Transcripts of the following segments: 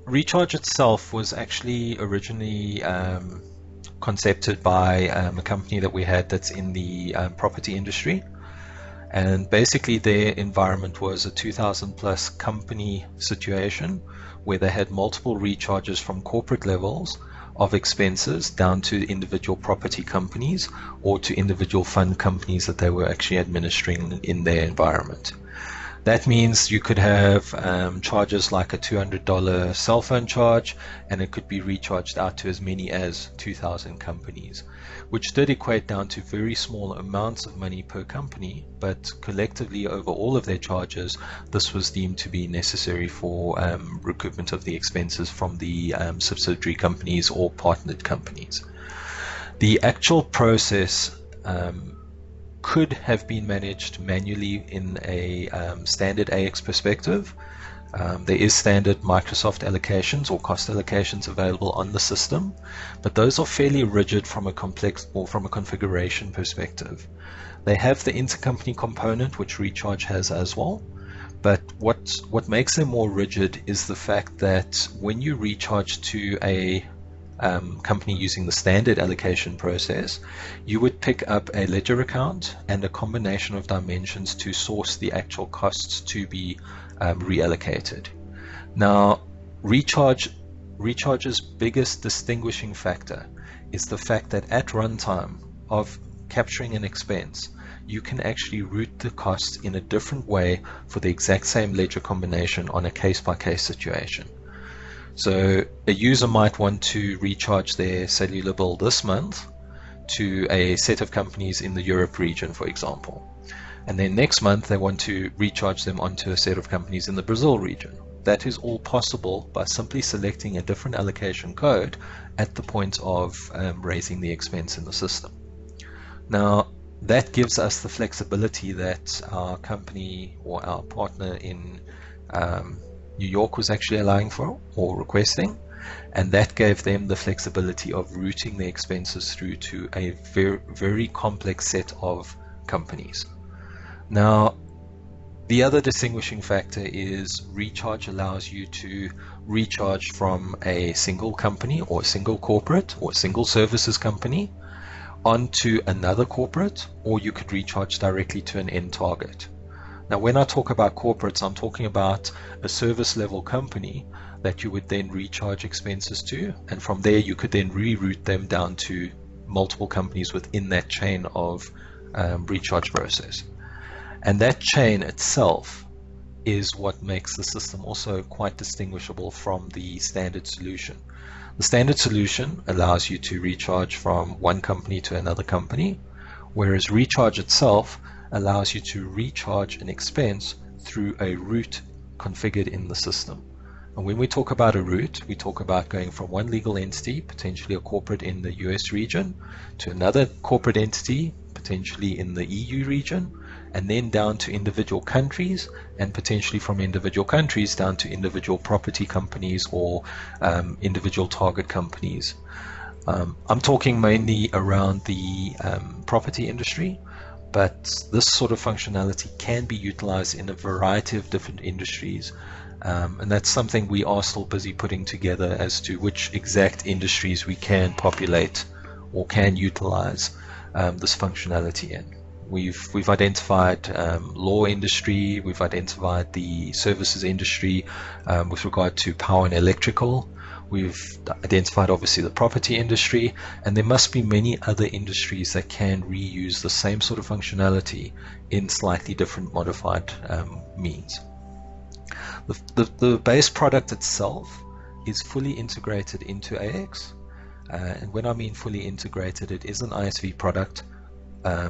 Recharge itself was actually originally concepted by a company that we had that's in the property industry. And basically their environment was a 2,000 plus company situation where they had multiple recharges from corporate levels of expenses down to individual property companies or to individual fund companies that they were actually administering in their environment. That means you could have charges like a $200 cell phone charge, and it could be recharged out to as many as 2,000 companies, which did equate down to very small amounts of money per company, but collectively over all of their charges, this was deemed to be necessary for recoupment of the expenses from the subsidiary companies or partnered companies. The actual process could have been managed manually in a standard AX perspective. There is standard Microsoft allocations or cost allocations available on the system, but those are fairly rigid from a complex or from a configuration perspective. They have the intercompany component, which Recharge has as well, but what makes them more rigid is the fact that when you recharge to a company using the standard allocation process, you would pick up a ledger account and a combination of dimensions to source the actual costs to be reallocated. Now, Recharge's biggest distinguishing factor is the fact that at runtime of capturing an expense, you can actually route the costs in a different way for the exact same ledger combination on a case-by-case situation. So a user might want to recharge their cellular bill this month to a set of companies in the Europe region, for example. And then next month they want to recharge them onto a set of companies in the Brazil region. That is all possible by simply selecting a different allocation code at the point of raising the expense in the system. Now, that gives us the flexibility that our company or our partner in New York was actually allowing for or requesting, and that gave them the flexibility of routing the expenses through to a very, very complex set of companies. Now, the other distinguishing factor is Recharge allows you to recharge from a single company or a single corporate or a single services company onto another corporate, or you could recharge directly to an end target. Now, when I talk about corporates, I'm talking about a service level company that you would then recharge expenses to, and from there you could then reroute them down to multiple companies within that chain of recharge process. And that chain itself is what makes the system also quite distinguishable from the standard solution. The standard solution allows you to recharge from one company to another company, whereas Recharge itself allows you to recharge an expense through a route configured in the system. And when we talk about a route, we talk about going from one legal entity, potentially a corporate in the US region, to another corporate entity, potentially in the EU region, and then down to individual countries, and potentially from individual countries down to individual property companies or individual target companies. I'm talking mainly around the property industry, but this sort of functionality can be utilized in a variety of different industries, and that's something we are still busy putting together as to which exact industries we can populate or can utilize this functionality in. We've identified law industry, we've identified the services industry with regard to power and electrical. We've identified obviously the property industry, and there must be many other industries that can reuse the same sort of functionality in slightly different modified means. The base product itself is fully integrated into AX, and when I mean fully integrated, it is an ISV product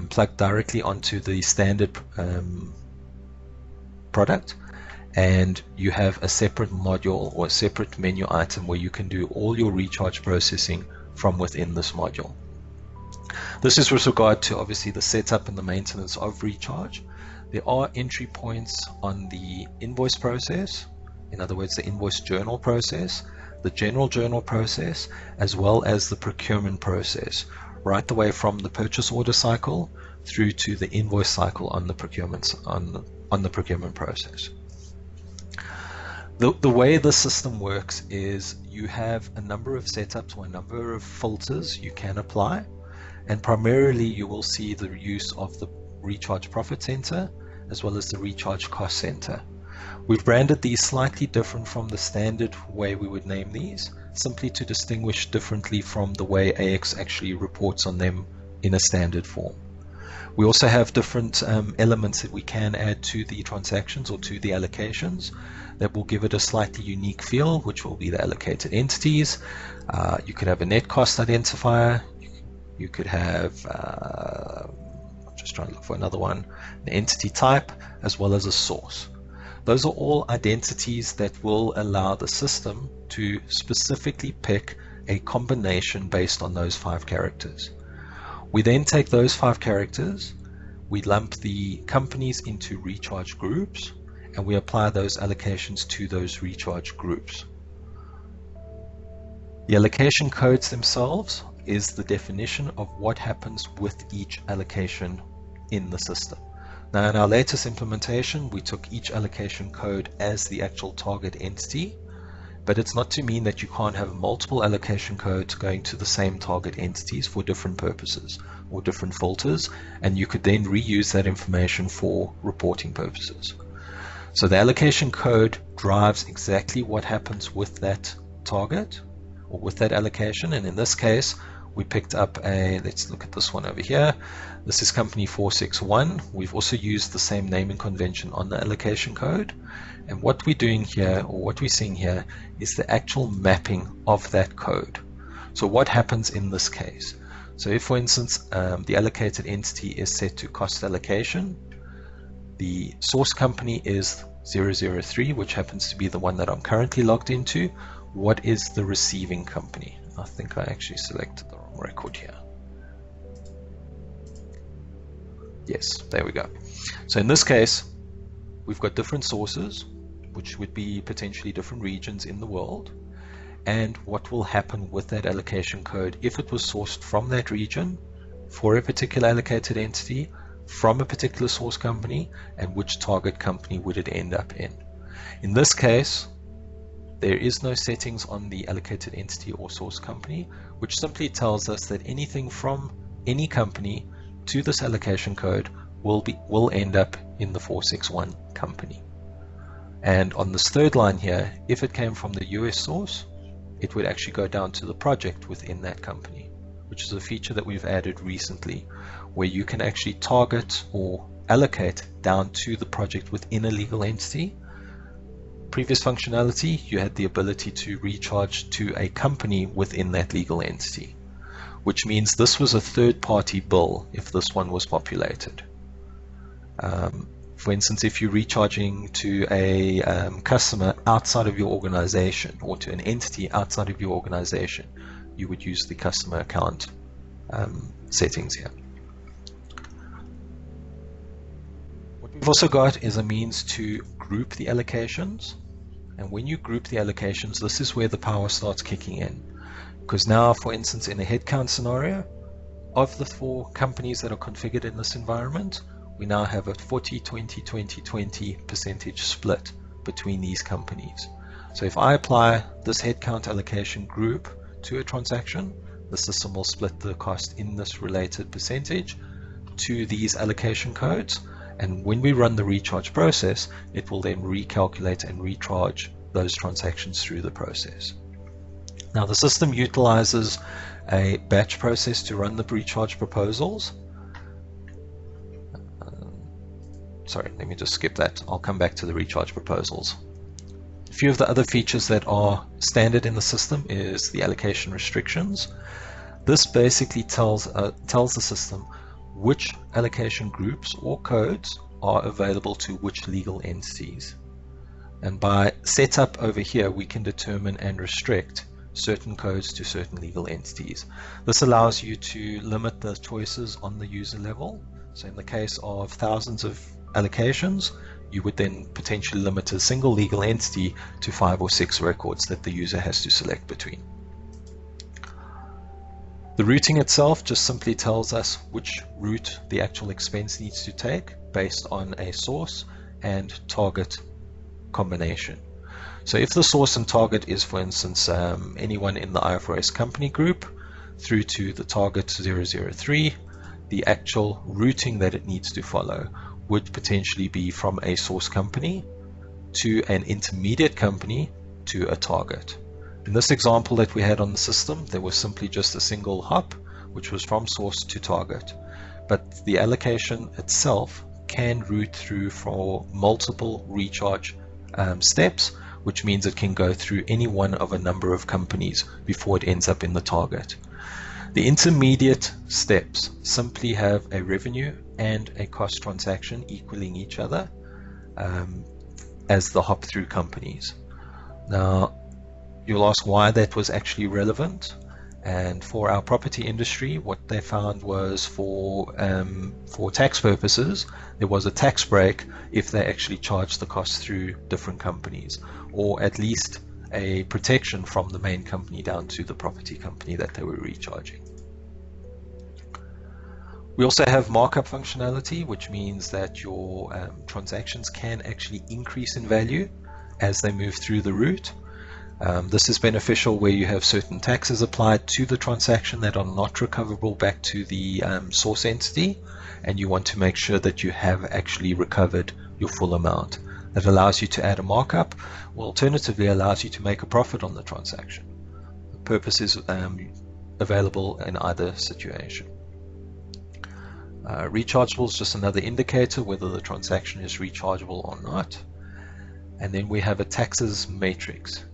plugged directly onto the standard product, and you have a separate module or a separate menu item where you can do all your recharge processing from within this module. This is with regard to obviously the setup and the maintenance of recharge. There are entry points on the invoice process, in other words the invoice journal process, the general journal process, as well as the procurement process, right the way from the purchase order cycle through to the invoice cycle on the procurement process. The way the system works is you have a number of setups or a number of filters you can apply, and primarily you will see the use of the recharge profit center as well as the recharge cost center. We've branded these slightly different from the standard way we would name these, simply to distinguish differently from the way AX actually reports on them in a standard form. We also have different elements that we can add to the transactions or to the allocations that will give it a slightly unique feel, which will be the allocated entities. You could have a net cost identifier. You could have, I'm just trying to look for another one, an entity type, as well as a source. Those are all identities that will allow the system to specifically pick a combination based on those 5 characters. We then take those 5 characters, we lump the companies into recharge groups, and we apply those allocations to those recharge groups. The allocation codes themselves is the definition of what happens with each allocation in the system. Now, in our latest implementation, we took each allocation code as the actual target entity, but it's not to mean that you can't have multiple allocation codes going to the same target entities for different purposes or different filters, and you could then reuse that information for reporting purposes. So the allocation code drives exactly what happens with that target or with that allocation, and in this case, we picked up let's look at this one over here. This is company 461. We've also used the same naming convention on the allocation code. And what we're doing here, or what we're seeing here, is the actual mapping of that code. So what happens in this case? So if, for instance, the allocated entity is set to cost allocation, the source company is 003, which happens to be the one that I'm currently logged into. What is the receiving company? I think I actually selected the wrong record here. Yes, there we go. So in this case, we've got different sources, which would be potentially different regions in the world. And what will happen with that allocation code if it was sourced from that region for a particular allocated entity from a particular source company, and which target company would it end up in? In this case, there is no settings on the allocated entity or source company, which simply tells us that anything from any company to this allocation code will end up in the 461 company. And on this third line here, if it came from the US source, it would actually go down to the project within that company, which is a feature that we've added recently, where you can actually target or allocate down to the project within a legal entity. Previous functionality, you had the ability to recharge to a company within that legal entity, which means this was a third-party bill if this one was populated. For instance, if you're recharging to a customer outside of your organization or to an entity outside of your organization, you would use the customer account settings here. What we've also got is a means to group the allocations. And when you group the allocations, this is where the power starts kicking in. Because now, for instance, in a headcount scenario, of the 4 companies that are configured in this environment, we now have a 40, 20, 20, 20% split between these companies. So if I apply this headcount allocation group to a transaction, the system will split the cost in this related percentage to these allocation codes. And when we run the recharge process, it will then recalculate and recharge those transactions through the process. Now, the system utilizes a batch process to run the recharge proposals. Sorry, let me just skip that. I'll come back to the recharge proposals. A few of the other features that are standard in the system is the allocation restrictions. This basically tells the system which allocation groups or codes are available to which legal entities. And by setup over here, we can determine and restrict certain codes to certain legal entities. This allows you to limit the choices on the user level. So in the case of thousands of allocations, you would then potentially limit a single legal entity to 5 or 6 records that the user has to select between. The routing itself just simply tells us which route the actual expense needs to take based on a source and target combination. So if the source and target is, for instance, anyone in the IFRS company group through to the target 003, the actual routing that it needs to follow would potentially be from a source company to an intermediate company to a target. In this example that we had on the system, there was simply just a single hop, which was from source to target. But the allocation itself can route through for multiple recharge steps, which means it can go through any one of a number of companies before it ends up in the target. The intermediate steps simply have a revenue and a cost transaction equaling each other as the hop through companies. Now, you'll ask why that was actually relevant. And for our property industry, what they found was for tax purposes, there was a tax break if they actually charged the cost through different companies, or at least a protection from the main company down to the property company that they were recharging. We also have markup functionality, which means that your transactions can actually increase in value as they move through the route. This is beneficial where you have certain taxes applied to the transaction that are not recoverable back to the source entity, and you want to make sure that you have actually recovered your full amount. That allows you to add a markup, or alternatively allows you to make a profit on the transaction. The purpose is available in either situation. Rechargeable is just another indicator whether the transaction is rechargeable or not. And then we have a taxes matrix.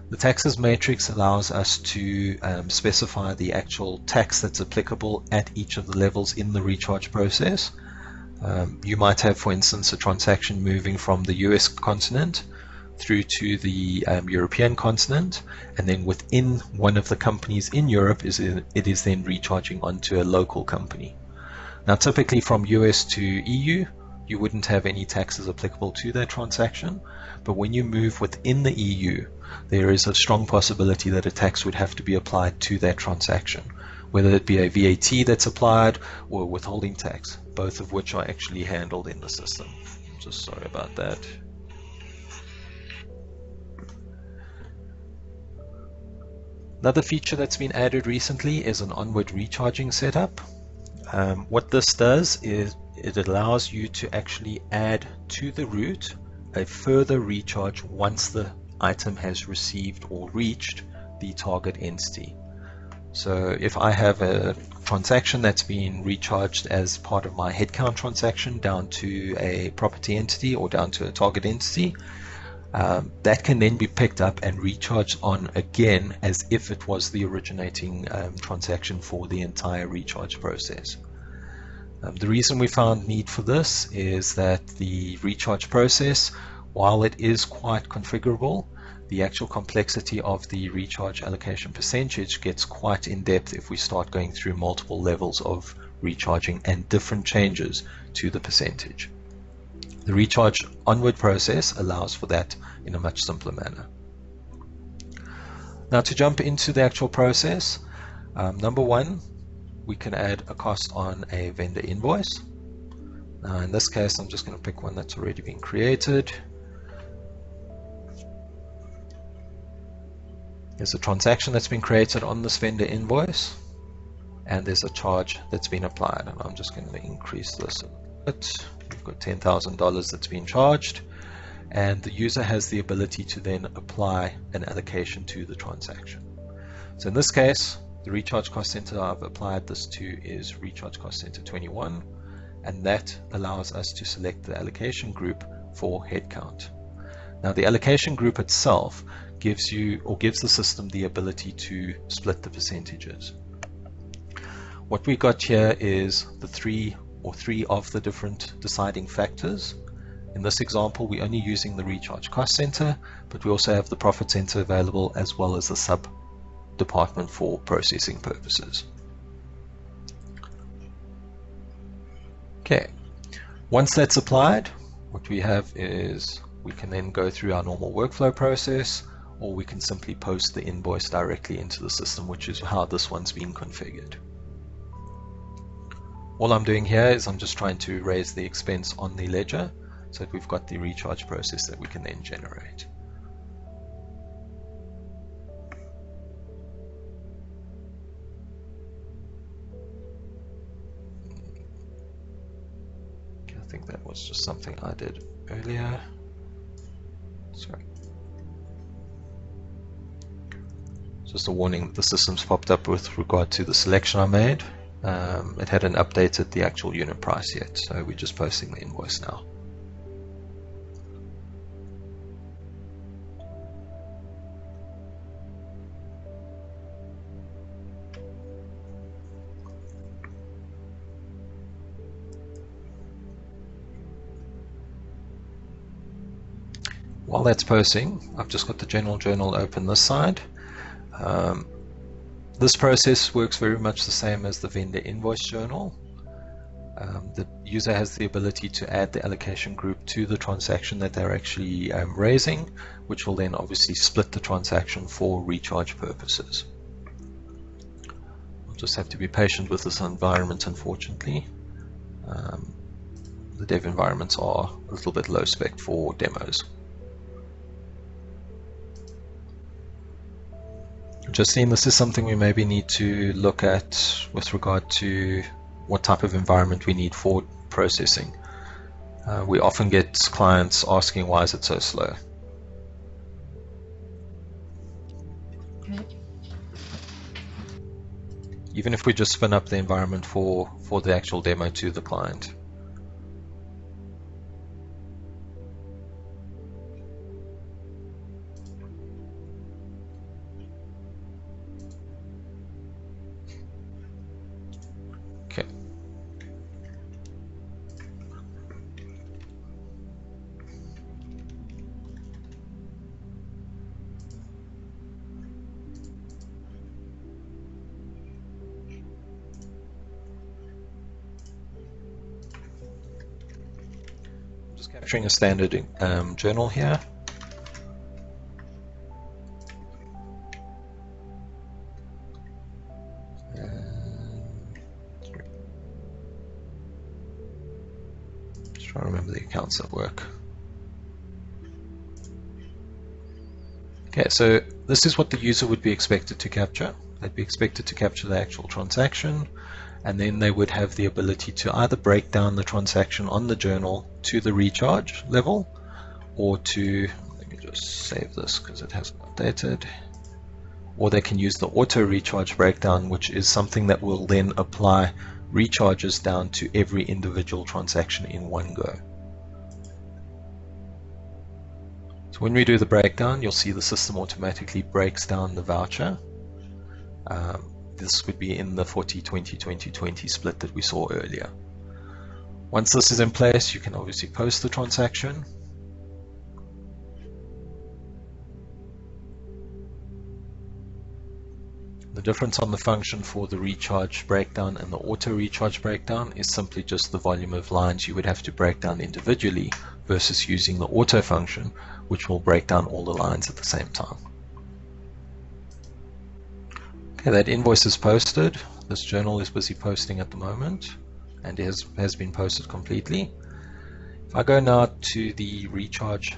The taxes matrix allows us to specify the actual tax that's applicable at each of the levels in the recharge process. You might have, for instance, a transaction moving from the US continent through to the European continent, and then within one of the companies in Europe it is then recharging onto a local company. Now, typically from US to EU, you wouldn't have any taxes applicable to that transaction, but when you move within the EU, there is a strong possibility that a tax would have to be applied to that transaction, whether it be a VAT that's applied or withholding tax, both of which are actually handled in the system. Just sorry about that. Another feature that's been added recently is an Onward recharging setup. What this does is it allows you to actually add to the route a further recharge once the item has received or reached the target entity. So if I have a transaction that's been recharged as part of my headcount transaction down to a property entity or down to a target entity, that can then be picked up and recharged on again as if it was the originating transaction for the entire recharge process. The reason we found need for this is that the recharge process, while it is quite configurable, the actual complexity of the recharge allocation percentage gets quite in depth if we start going through multiple levels of recharging and different changes to the percentage. The recharge onward process allows for that in a much simpler manner. Now, to jump into the actual process, number one, we can add a cost on a vendor invoice. Now, in this case, I'm just going to pick one that's already been created. There's a transaction that's been created on this vendor invoice, and there's a charge that's been applied. And I'm just going to increase this a bit. We've got $10,000 that's been charged, and the user has the ability to then apply an allocation to the transaction. So in this case, the recharge cost center I've applied this to is recharge cost center 21, and that allows us to select the allocation group for headcount. Now, the allocation group itself gives the system the ability to split the percentages. What we got here is the three of the different deciding factors. In this example, we're only using the recharge cost center, but we also have the profit center available as well as the sub department for processing purposes. Okay, once that's applied, what we have is we can then go through our normal workflow process, or we can simply post the invoice directly into the system, which is how this one's been configured. All I'm doing here is I'm just trying to raise the expense on the ledger so that we've got the recharge process that we can then generate. was just something I did earlier. Sorry. Just a warning that the system's popped up with regard to the selection I made. It hadn't updated the actual unit price yet, so we're just posting the invoice now. While that's posting, I've just got the general journal open this side. This process works very much the same as the vendor invoice journal. The user has the ability to add the allocation group to the transaction that they're actually raising, which will then obviously split the transaction for recharge purposes. We'll just have to be patient with this environment, unfortunately. The dev environments are a little bit low spec for demos. Justine, this is something we maybe need to look at with regard to what type of environment we need for processing. We often get clients asking, why is it so slow? Even if we just spin up the environment for the actual demo to the client. Okay. I'm just capturing a standard journal here. Try to remember the accounts at work. Okay, so this is what the user would be expected to capture. They'd be expected to capture the actual transaction, and then they would have the ability to either break down the transaction on the journal to the recharge level, or to, let me just save this because it hasn't updated, or they can use the auto recharge breakdown, which is something that will then apply recharges down to every individual transaction in one go. So when we do the breakdown, you'll see the system automatically breaks down the voucher. This would be in the 40-20-20-20 split that we saw earlier. Once this is in place, you can obviously post the transaction. The difference on the function for the recharge breakdown and the auto recharge breakdown is simply just the volume of lines you would have to break down individually versus using the auto function, which will break down all the lines at the same time. Okay, that invoice is posted. This journal is busy posting at the moment, and it has been posted completely. If I go now to the recharge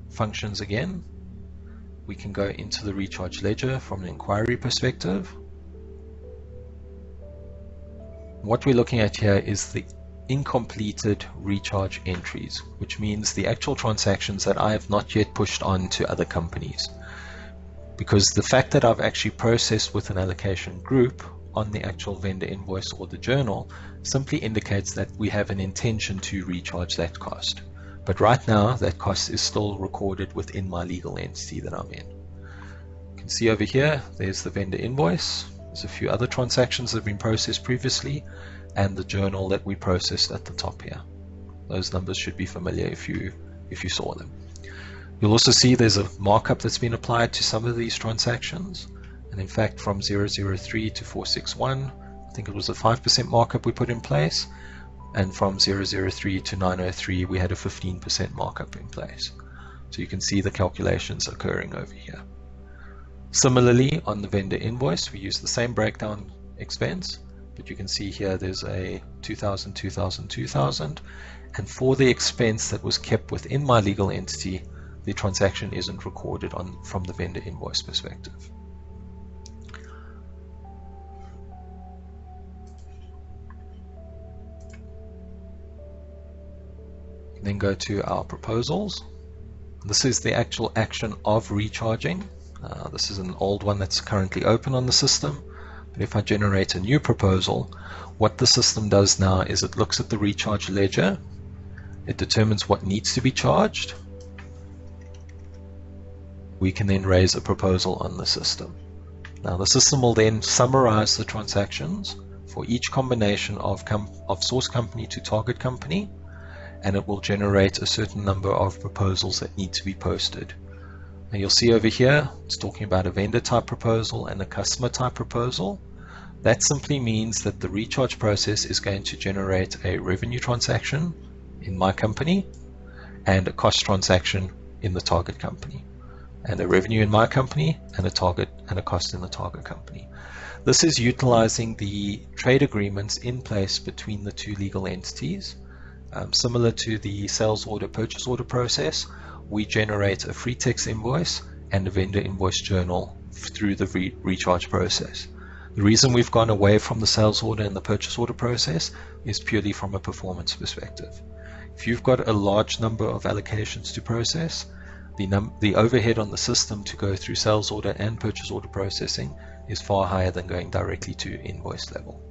functions again, we can go into the recharge ledger from an inquiry perspective. What we're looking at here is the incompleted recharge entries, which means the actual transactions that I have not yet pushed on to other companies. Because the fact that I've actually processed with an allocation group on the actual vendor invoice or the journal simply indicates that we have an intention to recharge that cost. But right now, that cost is still recorded within my legal entity that I'm in. You can see over here, there's the vendor invoice. There's a few other transactions that have been processed previously, and the journal that we processed at the top here. Those numbers should be familiar if you saw them. You'll also see there's a markup that's been applied to some of these transactions. And in fact, from 003 to 461, I think it was a 5% markup we put in place. And from 003 to 903, we had a 15% markup in place. So you can see the calculations occurring over here. Similarly, on the vendor invoice, we use the same breakdown expense, but you can see here there's a 2000, 2000, 2000. And for the expense that was kept within my legal entity, the transaction isn't recorded from the vendor invoice perspective. Then go to our proposals. This is the actual action of recharging. This is an old one that's currently open on the system. But if I generate a new proposal, what the system does now is it looks at the recharge ledger, it determines what needs to be charged. We can then raise a proposal on the system. Now the system will then summarize the transactions for each combination of source company to target company, and it will generate a certain number of proposals that need to be posted. Now you'll see over here, it's talking about a vendor type proposal and a customer type proposal. That simply means that the recharge process is going to generate a revenue transaction in my company and a cost transaction in the target company, and a revenue in my company and a target and a cost in the target company. This is utilizing the trade agreements in place between the two legal entities. Similar to the sales order purchase order process, we generate a free text invoice and a vendor invoice journal through the recharge process. The reason we've gone away from the sales order and the purchase order process is purely from a performance perspective. If you've got a large number of allocations to process, the overhead on the system to go through sales order and purchase order processing is far higher than going directly to invoice level.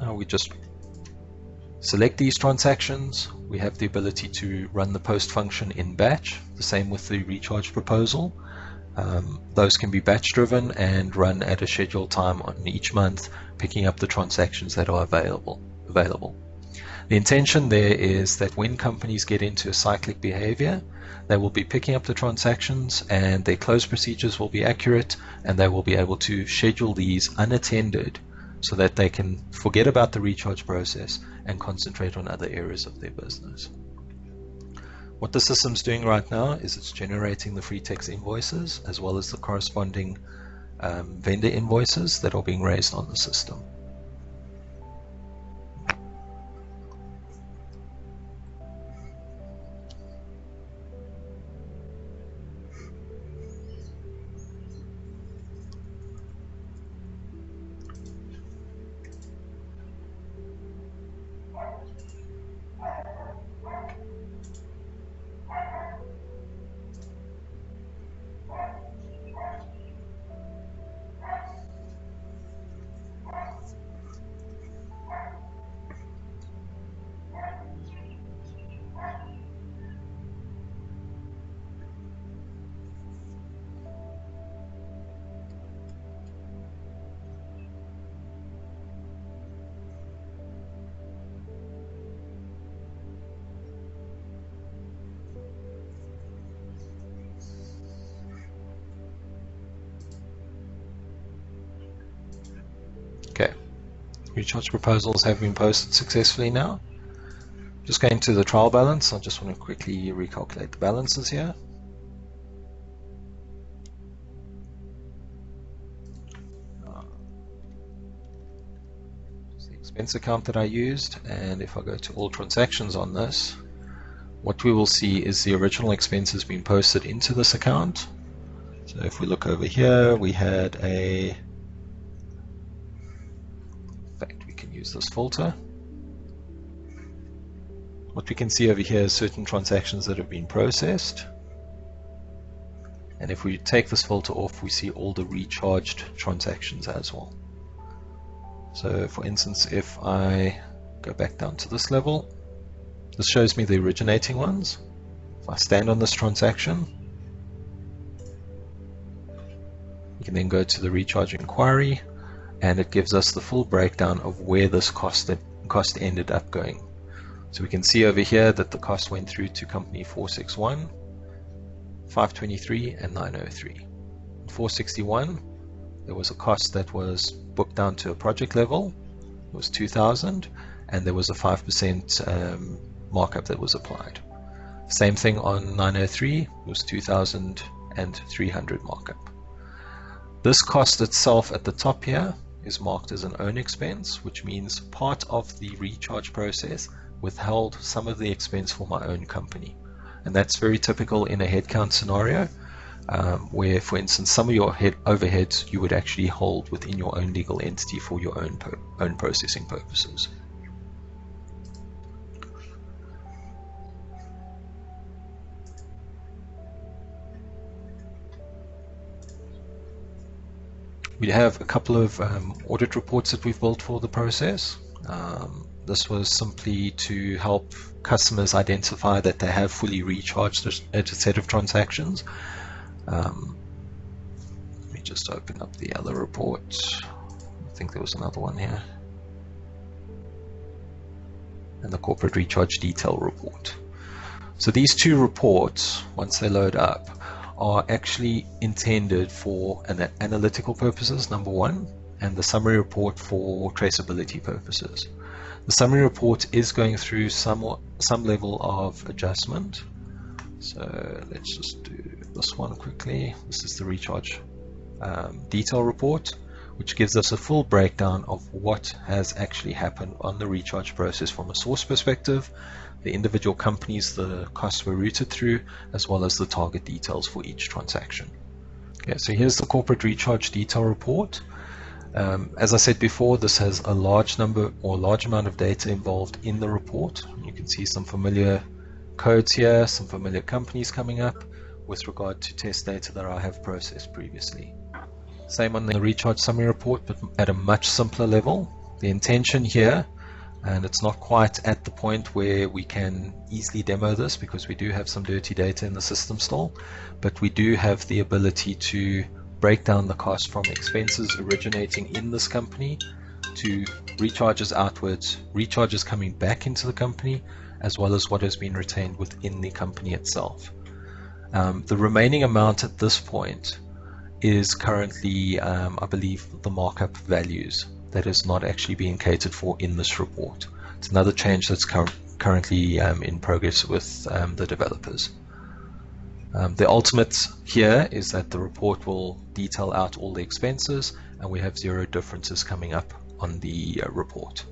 Now we just select these transactions. We have the ability to run the post function in batch, the same with the recharge proposal. Those can be batch driven and run at a scheduled time on each month, picking up the transactions that are available. The intention there is that when companies get into a cyclic behavior, they will be picking up the transactions and their close procedures will be accurate, and they will be able to schedule these unattended so that they can forget about the recharge process and concentrate on other areas of their business. What the system's doing right now is it's generating the free text invoices as well as the corresponding vendor invoices that are being raised on the system. Okay, recharge proposals have been posted successfully now. Just going to the trial balance, I just want to quickly recalculate the balances here. It's the expense account that I used, and if I go to all transactions on this, what we will see is the original expenses being posted into this account. So if we look over here, we had a use this filter. What we can see over here is certain transactions that have been processed, and if we take this filter off, we see all the recharged transactions as well. So for instance, if I go back down to this level, this shows me the originating ones. If I stand on this transaction, we can then go to the recharge inquiry, and it gives us the full breakdown of where this cost ended up going. So we can see over here that the cost went through to company 461, 523, and 903. 461, there was a cost that was booked down to a project level, it was 2,000, and there was a 5% markup that was applied. Same thing on 903, it was 2,300 markup. This cost itself at the top here is marked as an own expense, which means part of the recharge process withheld some of the expense for my own company. And that's very typical in a headcount scenario, where, for instance, some of your overheads you would actually hold within your own legal entity for your own processing purposes. We have a couple of audit reports that we've built for the process. This was simply to help customers identify that they have fully recharged a set of transactions. Let me just open up the other report. I think there was another one here. And the corporate recharge detail report. So these two reports, once they load up, are actually intended for analytical purposes, number one, and the summary report for traceability purposes. The summary report is going through some level of adjustment. So let's just do this one quickly. This is the recharge detail report, which gives us a full breakdown of what has actually happened on the recharge process from a source perspective, the individual companies the costs were routed through, as well as the target details for each transaction. Okay, so here's the corporate recharge detail report. As I said before, this has a large amount of data involved in the report. You can see some familiar codes here, some familiar companies coming up with regard to test data that I have processed previously. Same on the recharge summary report, but at a much simpler level. The intention here, and it's not quite at the point where we can easily demo this because we do have some dirty data in the system still, but we do have the ability to break down the cost from expenses originating in this company to recharges outwards, recharges coming back into the company, as well as what has been retained within the company itself. The remaining amount at this point is currently, I believe, the markup values that is not actually being catered for in this report. It's another change that's currently in progress with the developers. The ultimate here is that the report will detail out all the expenses and we have zero differences coming up on the report.